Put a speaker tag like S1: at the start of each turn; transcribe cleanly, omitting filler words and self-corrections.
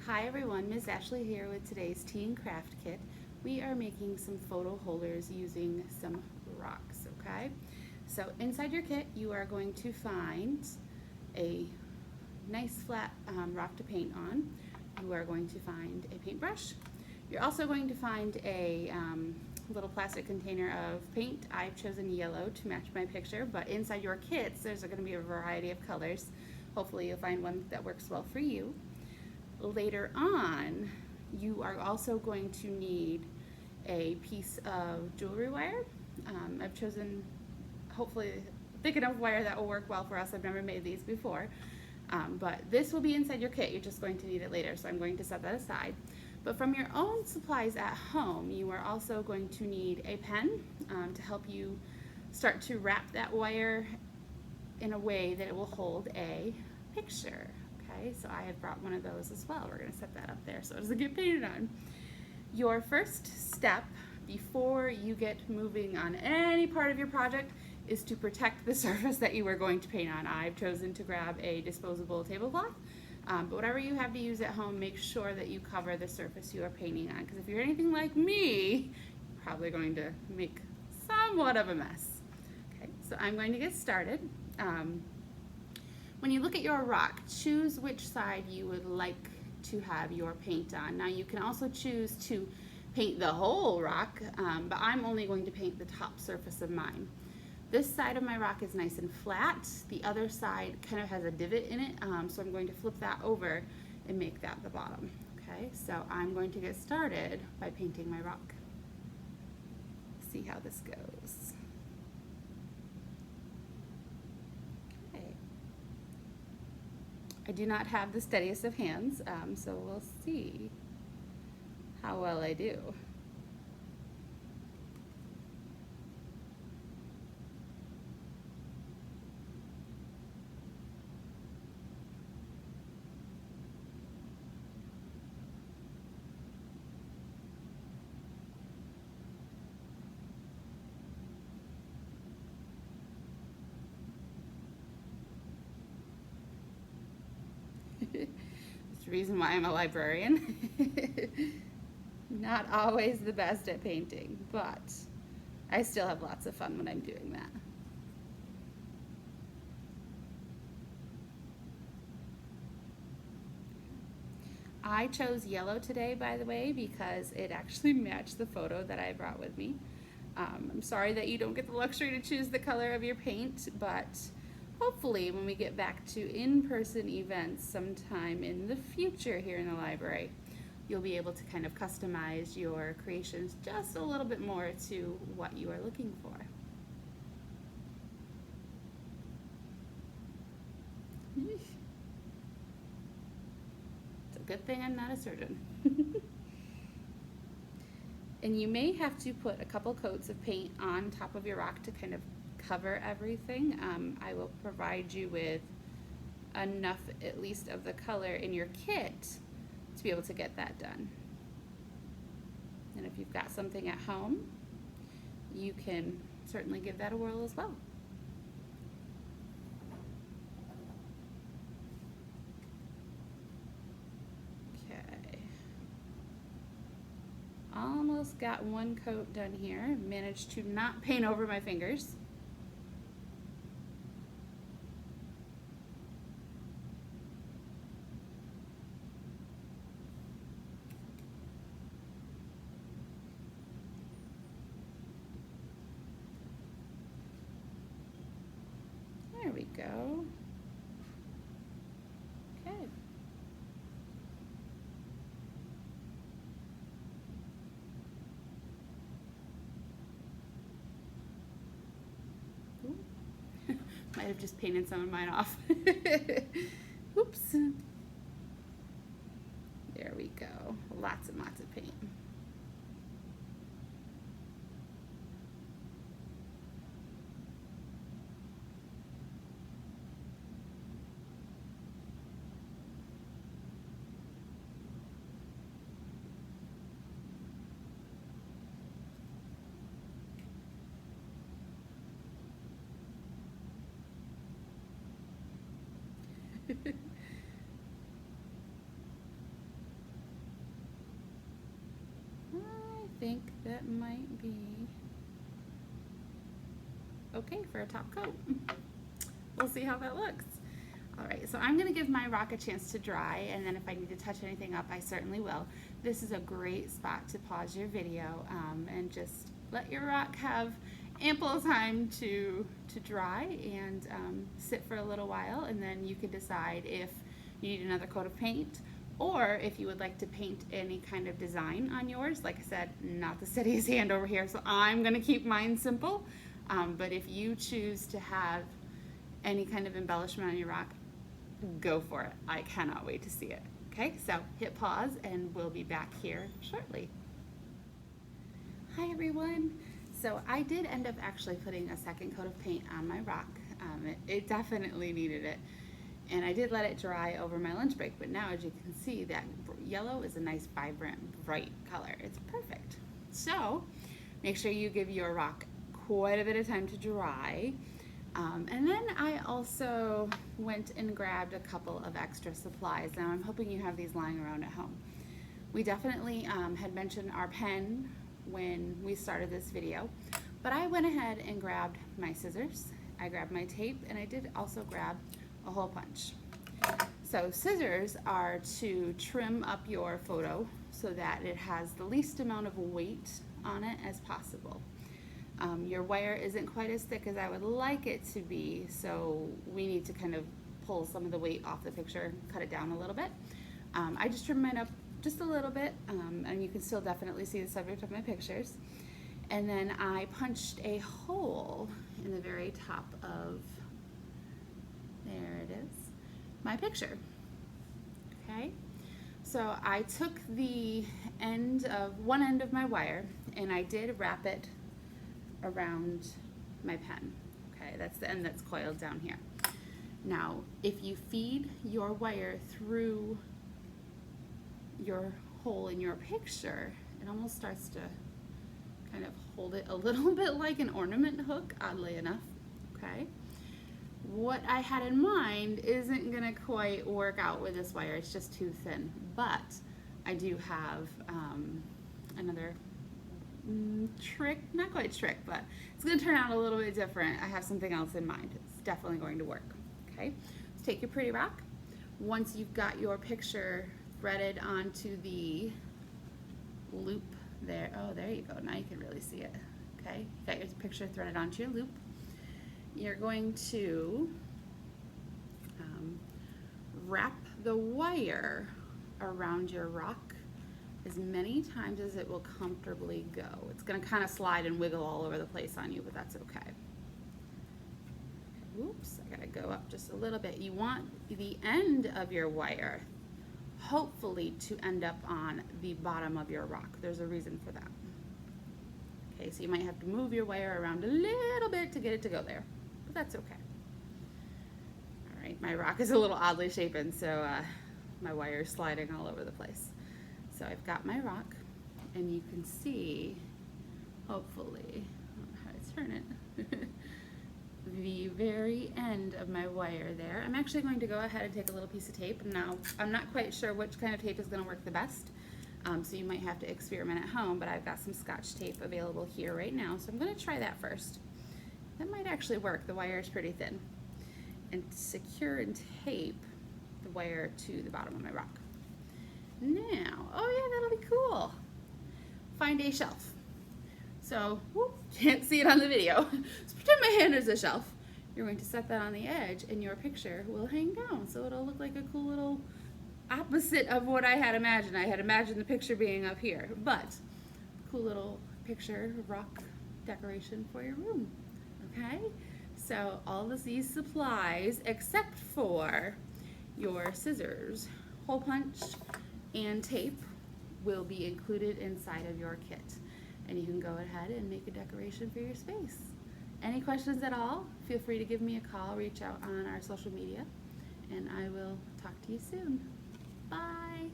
S1: Hi everyone, Ms. Ashley here with today's Tea and Craft Kit. We are making some photo holders using some rocks, okay? So inside your kit you are going to find a nice flat rock to paint on. You are going to find a paintbrush. You're also going to find a little plastic container of paint. I've chosen yellow to match my picture, but inside your kits there's going to be a variety of colors. Hopefully you'll find one that works well for you. Later on, you are also going to need a piece of jewelry wire. I've chosen hopefully thick enough wire that will work well for us. I've never made these before. But this will be inside your kit. You're just going to need it later, so I'm going to set that aside. But from your own supplies at home, you are also going to need a pen to help you start to wrap that wire in a way that it will hold a picture. Okay, so I have brought one of those as well. We're going to set that up there so it doesn't get painted on. Your first step before you get moving on any part of your project is to protect the surface that you are going to paint on. I've chosen to grab a disposable tablecloth, but whatever you have to use at home, make sure that you cover the surface you are painting on, because if you're anything like me, you're probably going to make somewhat of a mess. Okay, so I'm going to get started. When you look at your rock, choose which side you would like to have your paint on. Now you can also choose to paint the whole rock, but I'm only going to paint the top surface of mine. This side of my rock is nice and flat. The other side kind of has a divot in it, so I'm going to flip that over and make that the bottom. Okay, so I'm going to get started by painting my rock. See how this goes. I do not have the steadiest of hands, so we'll see how well I do. That's the reason why I'm a librarian. Not always the best at painting, but I still have lots of fun when I'm doing that. I chose yellow today, by the way, because it actually matched the photo that I brought with me. I'm sorry that you don't get the luxury to choose the color of your paint, but hopefully when we get back to in-person events sometime in the future here in the library, you'll be able to kind of customize your creations just a little bit more to what you are looking for. It's a good thing I'm not a surgeon. And you may have to put a couple coats of paint on top of your rock to kind of cover everything. I will provide you with enough, at least, of the color in your kit to be able to get that done. And if you've got something at home, you can certainly give that a whirl as well. Okay. Almost got one coat done here. Managed to not paint over my fingers. There we go. Okay. Might have just painted some of mine off. Oops. There we go. Lots and lots of paint. think that might be okay for a top coat. We'll see how that looks. All right, so I'm gonna give my rock a chance to dry, and then if I need to touch anything up, I certainly will. This is a great spot to pause your video and just let your rock have ample time to dry and sit for a little while, and then you can decide if you need another coat of paint, or if you would like to paint any kind of design on yours. Like I said, not the steadiest hand over here, so I'm gonna keep mine simple. But if you choose to have any kind of embellishment on your rock, go for it. I cannot wait to see it. Okay, so hit pause and we'll be back here shortly. Hi everyone. So I did end up actually putting a second coat of paint on my rock. It definitely needed it. And I did let it dry over my lunch break, but now as you can see, that yellow is a nice, vibrant, bright color. It's perfect. So make sure you give your rock quite a bit of time to dry. And then I also went and grabbed a couple of extra supplies. Now I'm hoping you have these lying around at home. We definitely had mentioned our pen when we started this video, but I went ahead and grabbed my scissors, I grabbed my tape, and I did also grab a hole punch. So scissors are to trim up your photo so that it has the least amount of weight on it as possible. Your wire isn't quite as thick as I would like it to be, so we need to kind of pull some of the weight off the picture, cut it down a little bit. I just trimmed mine up just a little bit, and you can still definitely see the subject of my pictures. And then I punched a hole in the very top of, there it is, my picture. Okay, so I took the one end of my wire and I did wrap it around my pen. Okay, that's the end that's coiled down here. Now, if you feed your wire through your hole in your picture, it almost starts to kind of hold it a little bit like an ornament hook, oddly enough. Okay, what I had in mind isn't gonna quite work out with this wire. It's just too thin, but I do have another trick, not quite trick, but it's going to turn out a little bit different. I have something else in mind. It's definitely going to work. Okay, so take your pretty rock. Once you've got your picture threaded onto the loop there, oh, there you go, now you can really see it. Okay, you got your picture threaded onto your loop. You're going to wrap the wire around your rock as many times as it will comfortably go. It's going to kind of slide and wiggle all over the place on you, but that's okay. Oops, I gotta go up just a little bit. You want the end of your wire hopefully to end up on the bottom of your rock. There's a reason for that. Okay, so you might have to move your wire around a little bit to get it to go there, but that's okay. All right, my rock is a little oddly shapen, so my wire is sliding all over the place. So I've got my rock, and you can see, hopefully, I don't know how to turn it, the very end of my wire there. I'm actually going to go ahead and take a little piece of tape. Now, I'm not quite sure which kind of tape is going to work the best, so you might have to experiment at home, but I've got some Scotch tape available here right now, so I'm going to try that first. That might actually work. The wire is pretty thin. And secure and tape the wire to the bottom of my rock. Now, oh yeah, that'll be cool. Find a shelf. So, whoop, can't see it on the video. So pretend my hand is a shelf. You're going to set that on the edge and your picture will hang down. So it'll look like a cool little opposite of what I had imagined. I had imagined the picture being up here, but cool little picture rock decoration for your room. Okay? So all of these supplies, except for your scissors, hole punch, and tape, will be included inside of your kit. And you can go ahead and make a decoration for your space. Any questions at all, feel free to give me a call, reach out on our social media, and I will talk to you soon. Bye.